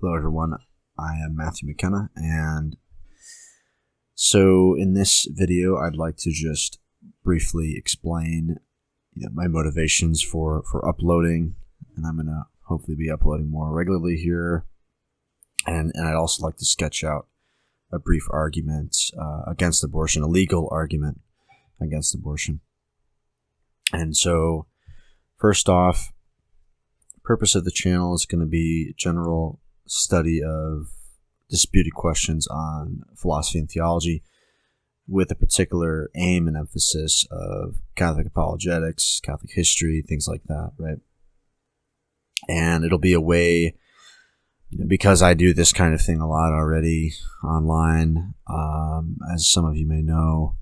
Hello everyone, I am Matthew McKenna, and so in this video I'd like to just briefly explain my motivations for uploading, and I'm going to hopefully be uploading more regularly here, and I'd also like to sketch out a brief argument against abortion, a legal argument against abortion. And so first off, the purpose of the channel is going to be general study of disputed questions on philosophy and theology, with a particular aim and emphasis of Catholic apologetics, Catholic history, things like that, right? And it'll be a way, because I do this kind of thing a lot already online, as some of you may know,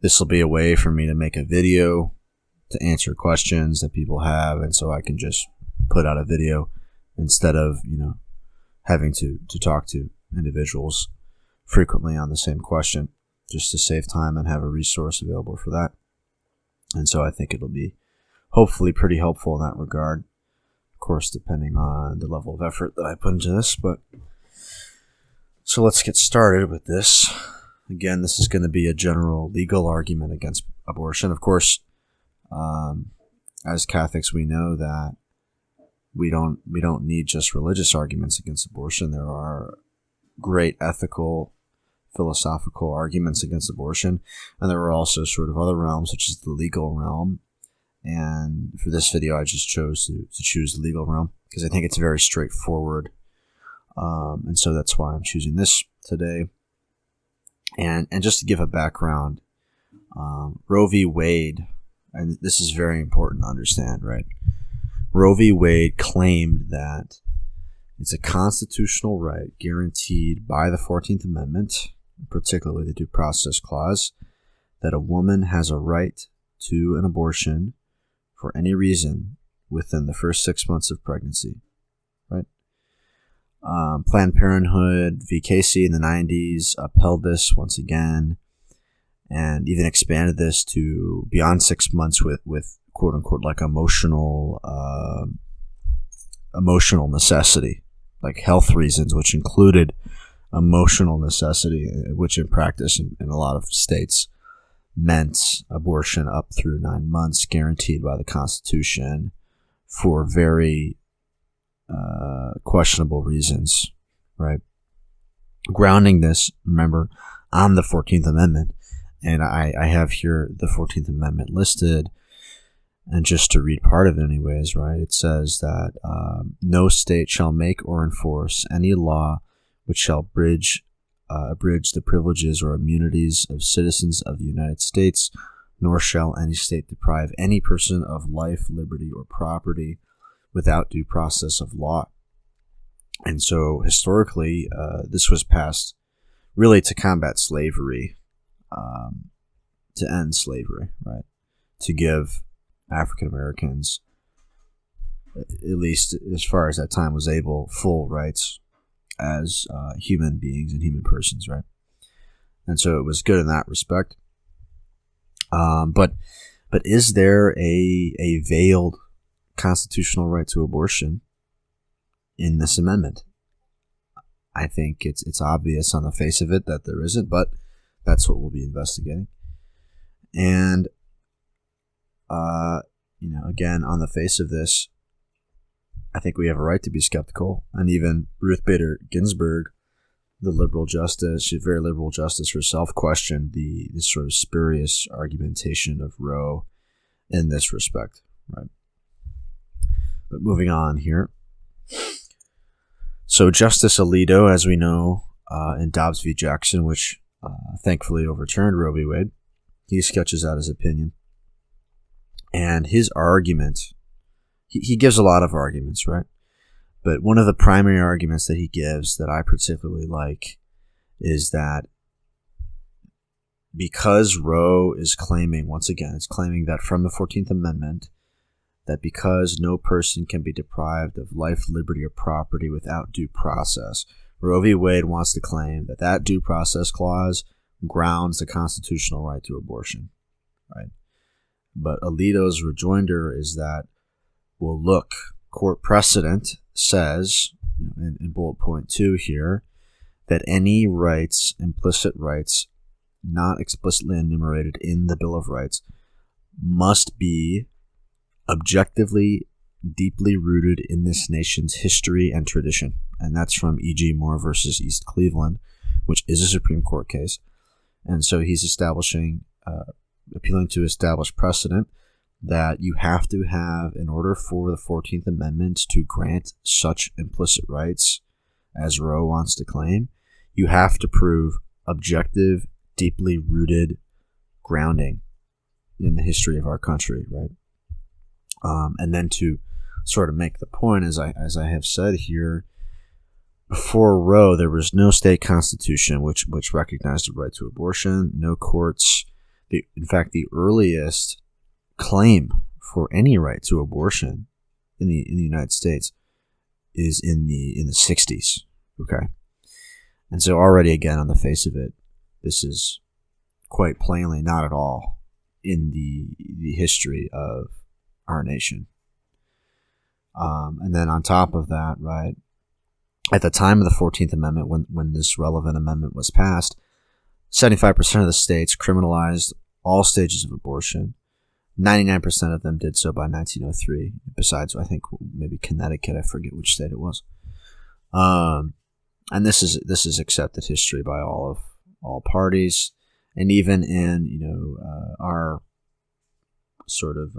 this will be a way for me to make a video to answer questions that people have, and so I can just put out a video instead of, having to talk to individuals frequently on the same question, just to save time and have a resource available for that. And so I think it'll be hopefully pretty helpful in that regard. Of course, depending on the level of effort that I put into this. But so let's get started with this. Again, this is going to be a general legal argument against abortion. Of course, as Catholics, we know that we don't need just religious arguments against abortion. There are great ethical, philosophical arguments against abortion, and there are also sort of other realms, such as the legal realm. And for this video, I just chose to choose the legal realm because I think it's very straightforward, and so that's why I'm choosing this today. And just to give a background, Roe v. Wade, and this is very important to understand, right? Roe v. Wade claimed that it's a constitutional right guaranteed by the 14th Amendment, particularly the Due Process Clause, that a woman has a right to an abortion for any reason within the first 6 months of pregnancy, right? Planned Parenthood v. Casey in the 90s upheld this once again, and even expanded this to beyond 6 months with quote unquote like emotional necessity, like health reasons, which included emotional necessity, which in practice in a lot of states meant abortion up through 9 months, guaranteed by the Constitution for very questionable reasons, right? Grounding this, remember, on the 14th Amendment, and I have here the 14th Amendment listed. And just to read part of it anyways, right, it says that no state shall make or enforce any law which shall abridge the privileges or immunities of citizens of the United States, nor shall any state deprive any person of life, liberty, or property without due process of law. And so historically, this was passed really to combat slavery, to end slavery, right, to give African Americans, at least as far as that time was able, full rights as human beings and human persons, right? And so it was good in that respect. But is there a veiled constitutional right to abortion in this amendment? I think it's obvious on the face of it that there isn't, but that's what we'll be investigating. And again, on the face of this, I think we have a right to be skeptical. And even Ruth Bader Ginsburg, the liberal justice, she's a very liberal justice herself, questioned this sort of spurious argumentation of Roe in this respect, right? But moving on here. So Justice Alito, as we know, in Dobbs v. Jackson, which thankfully overturned Roe v. Wade, he sketches out his opinion. And his argument, he gives a lot of arguments, right? But one of the primary arguments that he gives that I particularly like is that because Roe is claiming, once again, it's claiming that from the 14th Amendment, that because no person can be deprived of life, liberty, or property without due process, Roe v. Wade wants to claim that that due process clause grounds the constitutional right to abortion, right? But Alito's rejoinder is that, well, look, court precedent says, in bullet point 2 here, that any rights, implicit rights, not explicitly enumerated in the Bill of Rights, must be objectively deeply rooted in this nation's history and tradition. And that's from E.G. Moore versus East Cleveland, which is a Supreme Court case. And so he's appealing to establish precedent that you have to have, in order for the 14th Amendment to grant such implicit rights as Roe wants to claim, you have to prove objective, deeply rooted grounding in the history of our country, right? And then to sort of make the point, as I have said here, before Roe, there was no state constitution which recognized the right to abortion, no courts. In fact, the earliest claim for any right to abortion in the United States is in the 60s. Okay, and so already, again, on the face of it, this is quite plainly not at all in the history of our nation. And then on top of that, right, at the time of the 14th Amendment, when this relevant amendment was passed, 75% of the states criminalized all stages of abortion. 99% of them did so by 1903, besides, I think, maybe Connecticut. I forget which state it was. And this is accepted history by all parties, and even in our sort of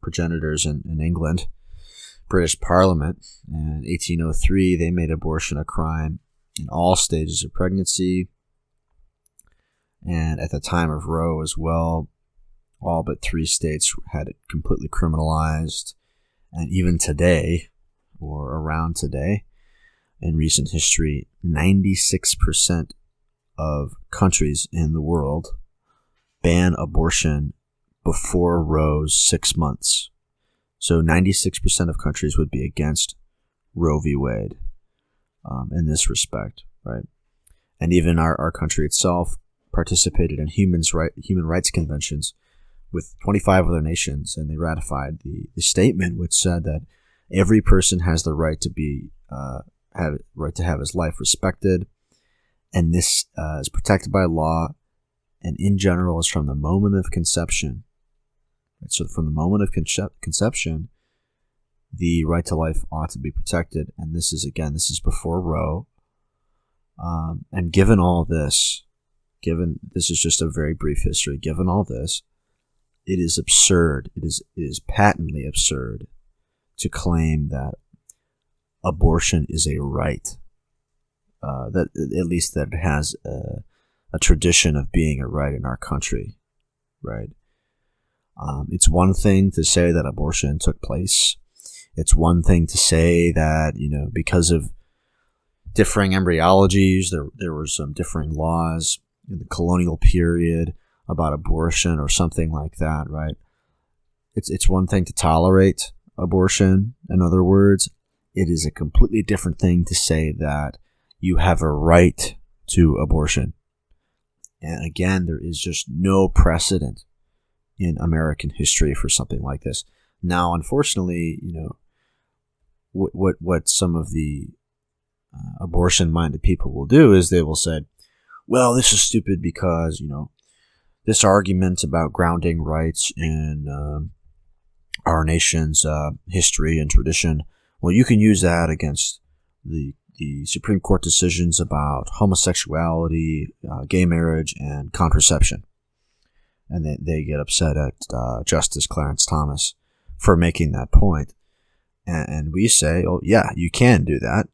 progenitors in England, British Parliament, in 1803, they made abortion a crime in all stages of pregnancy, and at the time of Roe as well, all but 3 states had it completely criminalized. And even today, or around today, in recent history, 96% of countries in the world ban abortion before Roe's 6 months. So 96% of countries would be against Roe v. Wade in this respect, right? And even our country itself participated in human rights conventions with 25 other nations, and they ratified the statement which said that every person has the right to have his life respected, and this is protected by law, and in general is from the moment of conception. So from the moment of conception, the right to life ought to be protected, and this is before Roe. And given all this, this is just a very brief history. Given all this, it is absurd. It is patently absurd to claim that abortion is a right. That at least that it has a tradition of being a right in our country, right? It's one thing to say that abortion took place. It's one thing to say that, because of differing embryologies, there were some differing laws in the colonial period about abortion or something like that, right? It's one thing to tolerate abortion. In other words, it is a completely different thing to say that you have a right to abortion. And again, there is just no precedent in American history for something like this. Now, unfortunately, what some of the abortion-minded people will do is they will say, well, this is stupid because, this argument about grounding rights in our nation's history and tradition, well, you can use that against the Supreme Court decisions about homosexuality, gay marriage, and contraception. And they get upset at Justice Clarence Thomas for making that point. And we say, oh, yeah, you can do that,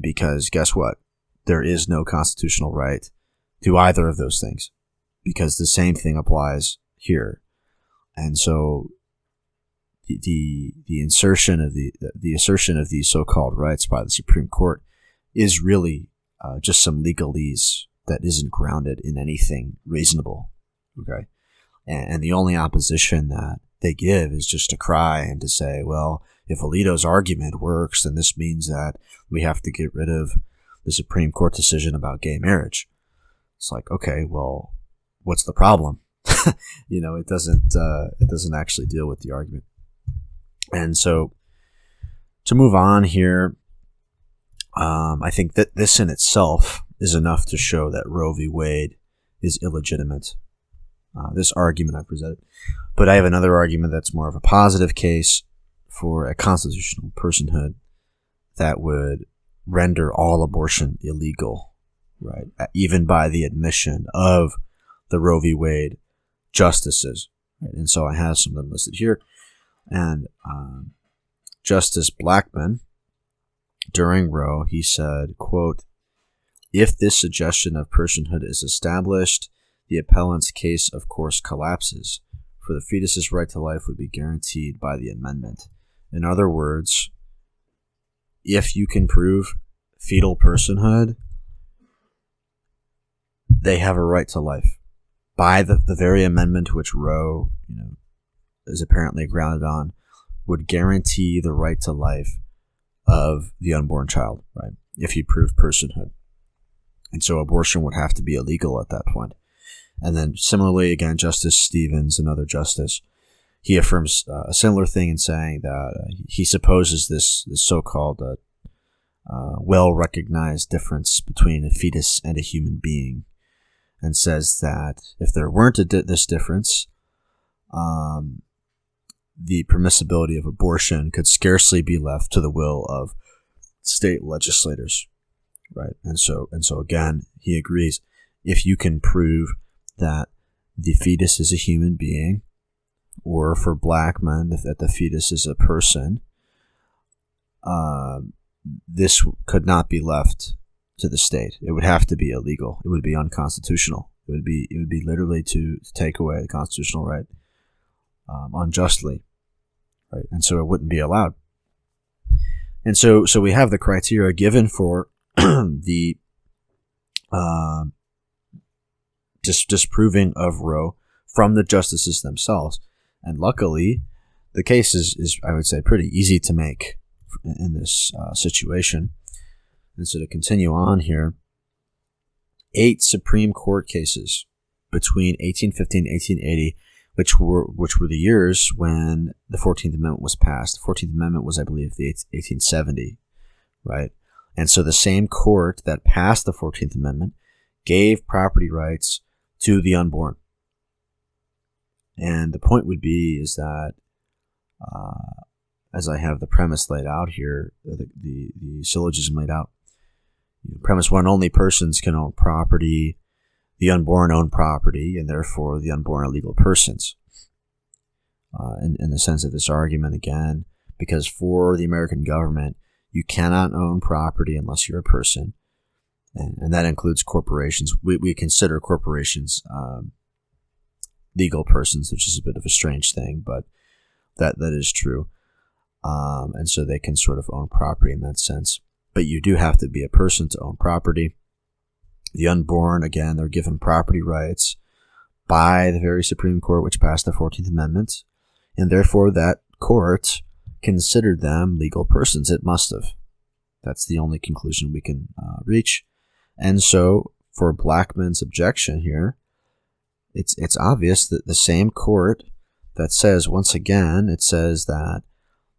because guess what? There is no constitutional right to either of those things, because the same thing applies here. And so the assertion of these so-called rights by the Supreme Court is really just some legalese that isn't grounded in anything reasonable. Okay, and the only opposition that they give is just to cry and to say, well, if Alito's argument works, then this means that we have to get rid of the Supreme Court decision about gay marriage. It's like, okay, well, what's the problem? It doesn't actually deal with the argument. And so to move on here, I think that this in itself is enough to show that Roe v. Wade is illegitimate. This argument I presented. But I have another argument that's more of a positive case for a constitutional personhood that would render all abortion illegal, right? Even by the admission of the Roe v. Wade justices. Right? And so I have some of them listed here. And Justice Blackmun, during Roe, he said, quote, "If this suggestion of personhood is established, the appellant's case, of course, collapses, for the fetus's right to life would be guaranteed by the amendment." In other words, if you can prove fetal personhood, they have a right to life. By the very amendment which Roe, is apparently grounded on, would guarantee the right to life of the unborn child, right? If you prove personhood. And so abortion would have to be illegal at that point. And then similarly, again, Justice Stevens, another justice, he affirms a similar thing in saying that he supposes this so-called well-recognized difference between a fetus and a human being, and says that if there weren't this difference, the permissibility of abortion could scarcely be left to the will of state legislators, right? And so again, he agrees, if you can prove that the fetus is a human being, or for Blackmun, that the fetus is a person, this could not be left to the state. It would have to be illegal. It would be unconstitutional. It would be literally to take away the constitutional right unjustly, right? And so it wouldn't be allowed. And so we have the criteria given for the disproving of Roe from the justices themselves. And luckily, the case is I would say, pretty easy to make in this situation. And so to continue on here, 8 Supreme Court cases between 1850 and 1880, which were the years when the 14th Amendment was passed. The 14th Amendment was, I believe, the 1870, right? And so the same court that passed the 14th Amendment gave property rights to the unborn. And the point would be is that, as I have the premise laid out here, the syllogism laid out, premise 1, only persons can own property. The unborn own property, and therefore the unborn are legal persons. In the sense of this argument, again, because for the American government, you cannot own property unless you're a person, and that includes corporations. We consider corporations legal persons, which is a bit of a strange thing, but that is true. And so they can sort of own property in that sense. But you do have to be a person to own property. The unborn, again, they're given property rights by the very Supreme Court which passed the 14th Amendment, and therefore that court considered them legal persons. It must have. That's the only conclusion we can reach. And so for Blackmun's objection here, it's obvious that the same court that says, once again, it says that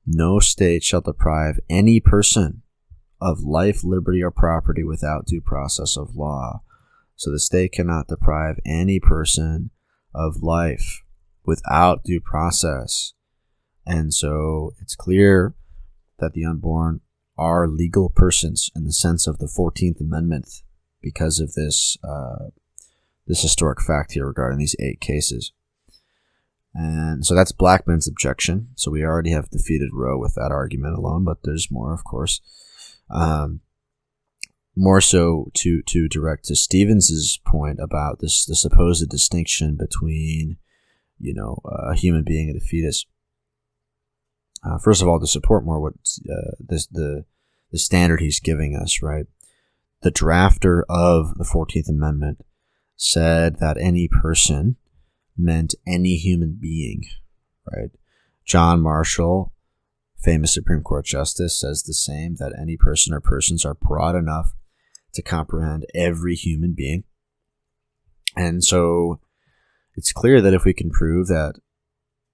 no state shall deprive any person of life, liberty, or property without due process of law. So the state cannot deprive any person of life without due process. And so it's clear that the unborn are legal persons in the sense of the 14th Amendment because of this historic fact here regarding these 8 cases. And so that's Blackmun's objection. So we already have defeated Roe with that argument alone, but there's more, of course. More so to direct to Stevens's point about the supposed distinction between, a human being and a fetus. First of all, to support more what the standard he's giving us, right? The drafter of the 14th Amendment said that any person meant any human being, right? John Marshall, famous Supreme Court justice, says the same, that any person or persons are broad enough to comprehend every human being. And so it's clear that if we can prove that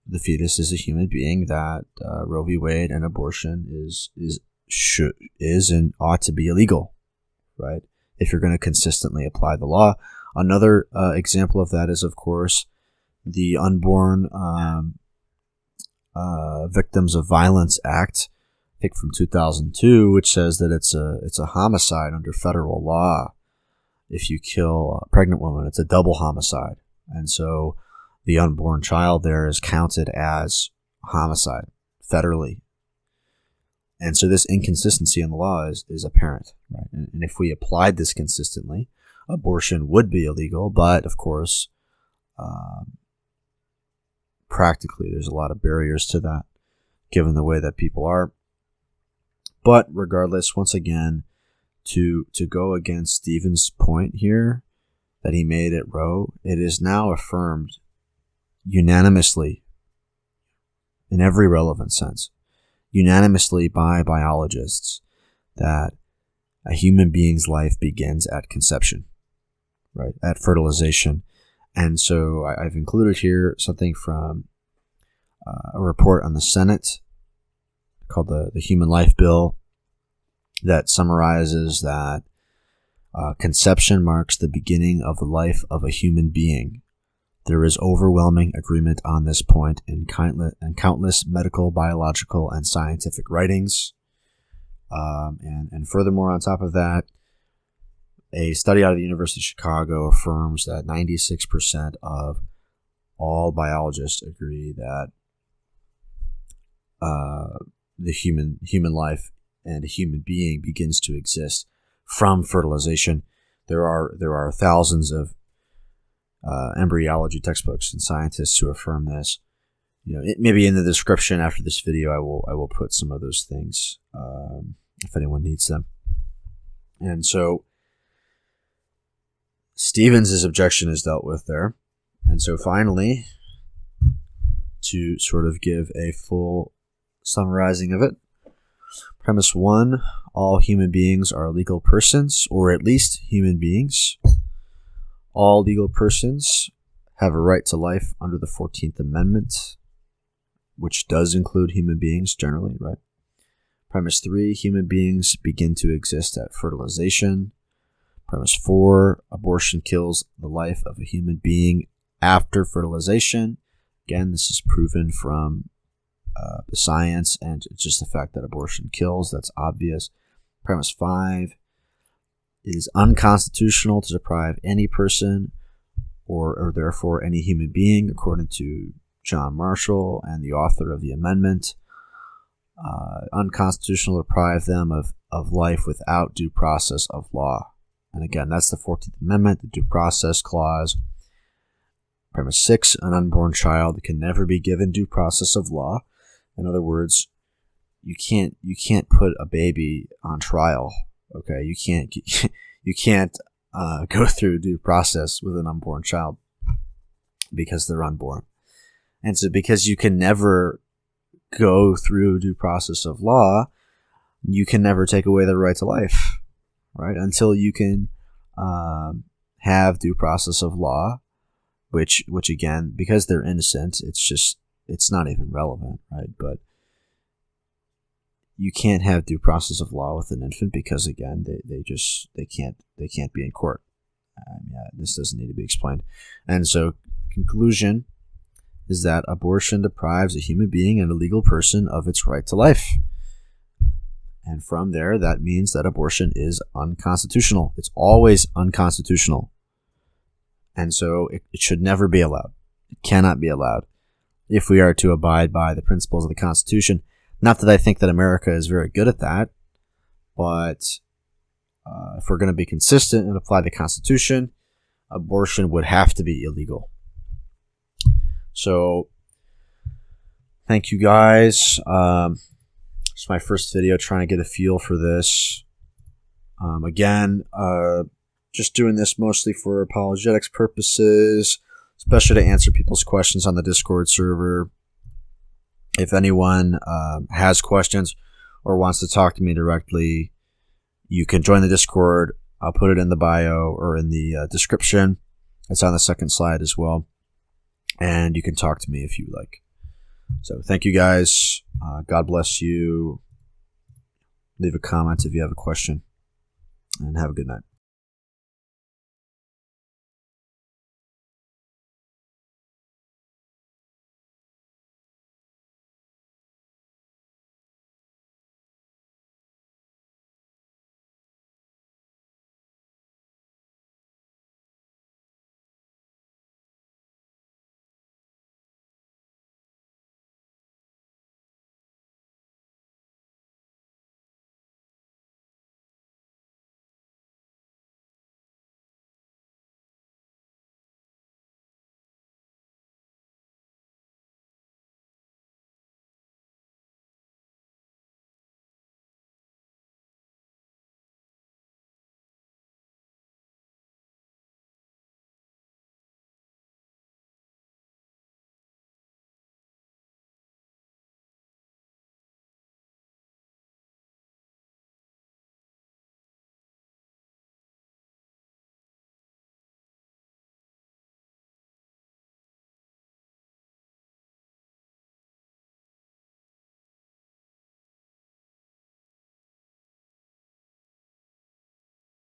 the fetus is a human being, that Roe v. Wade and abortion is is and ought to be illegal, right? If you're going to consistently apply the law. Another example of that is, of course, the Unborn Victims of Violence Act, I think from 2002, which says that it's a homicide under federal law if you kill a pregnant woman. It's a double homicide, and so the unborn child there is counted as homicide federally. And so this inconsistency in the law is apparent, right? And if we applied this consistently, abortion would be illegal. But of course, practically, there's a lot of barriers to that, given the way that people are. But regardless, once again, to go against Stephen's point here that he made at Roe, it is now affirmed unanimously, in every relevant sense, unanimously by biologists, that a human being's life begins at conception, right? At fertilization. And so I've included here something from a report on the Senate called the Human Life Bill that summarizes that conception marks the beginning of the life of a human being. There is overwhelming agreement on this point in countless medical, biological, and scientific writings. And furthermore, on top of that, a study out of the University of Chicago affirms that 96% of all biologists agree that the human life and a human being begins to exist from fertilization. There are thousands of embryology textbooks and scientists who affirm this. Maybe in the description after this video, I will put some of those things if anyone needs them. And so Stevens' objection is dealt with there. And so finally, to sort of give a full summarizing of it, premise 1, all human beings are legal persons, or at least human beings. All legal persons have a right to life under the 14th Amendment, which does include human beings generally, right? Premise 3, human beings begin to exist at fertilization. Premise 4, abortion kills the life of a human being after fertilization. Again, this is proven from the science, and it's just the fact that abortion kills. That's obvious. Premise 5, it is unconstitutional to deprive any person or therefore any human being, according to John Marshall and the author of the amendment, unconstitutional to deprive them of life without due process of law. And again, that's the 14th Amendment, the due process clause. Premise 6, an unborn child can never be given due process of law. In other words, you can't put a baby on trial. Okay, you can't go through due process with an unborn child because they're unborn. And so because you can never go through due process of law, you can never take away their right to life, right? Until you can have due process of law, which again, because they're innocent, it's not even relevant, right? But you can't have due process of law with an infant because, again, they can't be in court. This doesn't need to be explained. And so, conclusion is that abortion deprives a human being and a legal person of its right to life. And from there, that means that abortion is unconstitutional. It's always unconstitutional. And so it should never be allowed. It cannot be allowed if we are to abide by the principles of the Constitution. Not that I think that America is very good at that, but if we're going to be consistent and apply the Constitution, abortion would have to be illegal. So, thank you guys. It's my first video trying to get a feel for this. Again, just doing this mostly for apologetics purposes, especially to answer people's questions on the Discord server. If anyone has questions or wants to talk to me directly, you can join the Discord. I'll put it in the bio or in the description. It's on the second slide as well. And you can talk to me if you like. So thank you guys. God bless you. leave a comment if you have a question, and have a good night.